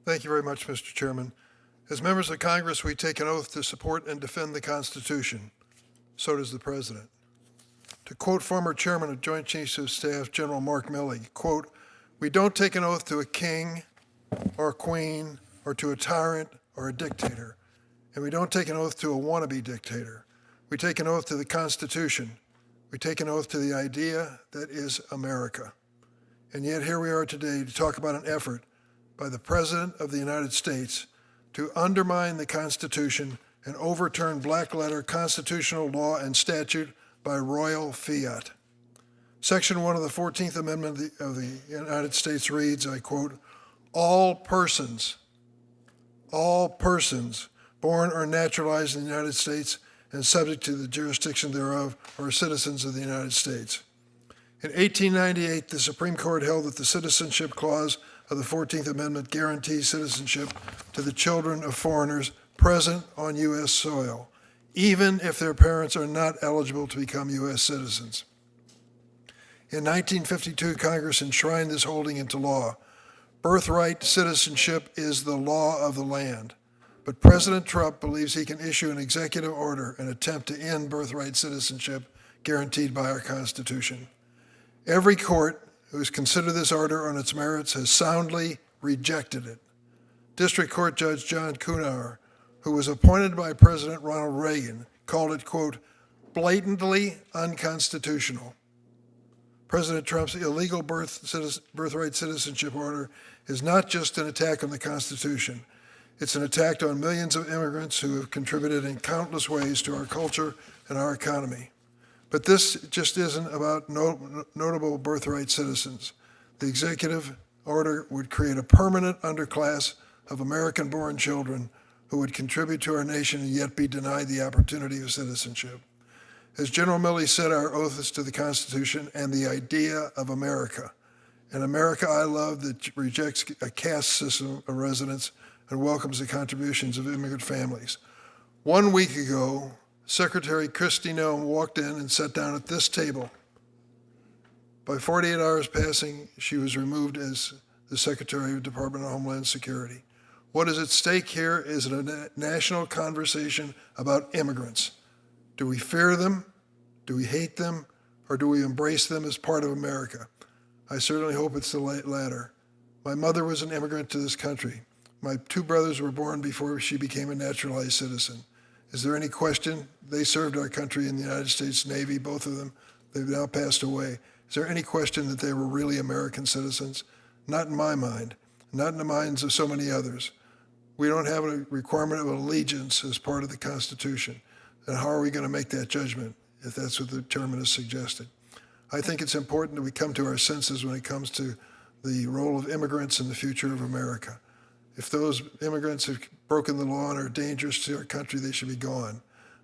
Thank you very much, Mr. Chairman. As members of Congress, we take an oath to support and defend the Constitution. So does the President. To quote former Chairman of Joint Chiefs of Staff, General Mark Milley, quote, "We don't take an oath to a king or a queen or to a tyrant or a dictator, and we don't take an oath to a wannabe dictator. We take an oath to the Constitution. We take an oath to the idea that is America." And yet here we are today to talk about an effort by the President of the United States to undermine the Constitution and overturn black-letter constitutional law and statute by royal fiat. Section 1 of the 14th Amendment of the United States reads, I quote, all persons born or naturalized in the United States and subject to the jurisdiction thereof are citizens of the United States." In 1898, the Supreme Court held that the Citizenship Clause of the 14th Amendment guarantees citizenship to the children of foreigners present on U.S. soil, even if their parents are not eligible to become U.S. citizens. In 1952, Congress enshrined this holding into law. Birthright citizenship is the law of the land. But President Trump believes he can issue an executive order and attempt to end birthright citizenship guaranteed by our Constitution. Every court who has considered this order on its merits has soundly rejected it. District Court Judge John Kunar, who was appointed by President Ronald Reagan, called it, quote, blatantly unconstitutional. President Trump's illegal birthright citizenship order is not just an attack on the Constitution. It's an attack on millions of immigrants who have contributed in countless ways to our culture and our economy. But this just isn't about notable birthright citizens. The executive order would create a permanent underclass of American-born children who would contribute to our nation and yet be denied the opportunity of citizenship. As General Milley said, our oath is to the Constitution and the idea of America. An America I love that rejects a caste system of residence and welcomes the contributions of immigrant families. 1 week ago, Secretary Kristi Noem walked in and sat down at this table. By 48 hours passing, she was removed as the Secretary of the Department of Homeland Security. What is at stake here is a national conversation about immigrants. Do we fear them? Do we hate them? Or do we embrace them as part of America? I certainly hope it's the latter. My mother was an immigrant to this country. My 2 brothers were born before she became a naturalized citizen. Is there any question? They served our country in the United States Navy, both of them. They've now passed away. Is there any question that they were really American citizens? Not in my mind, not in the minds of so many others. We don't have a requirement of allegiance as part of the Constitution. And how are we going to make that judgment if that's what the chairman has suggested? I think it's important that we come to our senses when it comes to the role of immigrants in the future of America. If those immigrants have broken the law and are dangerous to our country, they should be gone.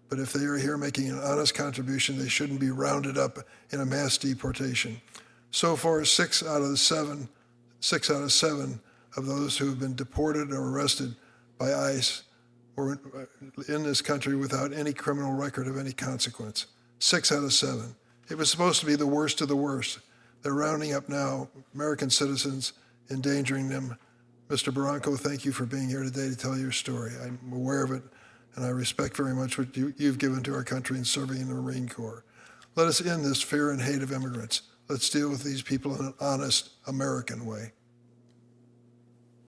But if they are here making an honest contribution, they shouldn't be rounded up in a mass deportation. So far, 6 out of 7 of those who have been deported or arrested by ICE were in this country without any criminal record of any consequence. 6 out of 7. It was supposed to be the worst of the worst. They're rounding up now American citizens, endangering them. Mr. Barranco, thank you for being here today to tell your story. I'm aware of it, and I respect very much what you've given to our country in serving in the Marine Corps. Let us end this fear and hate of immigrants. Let's deal with these people in an honest American way.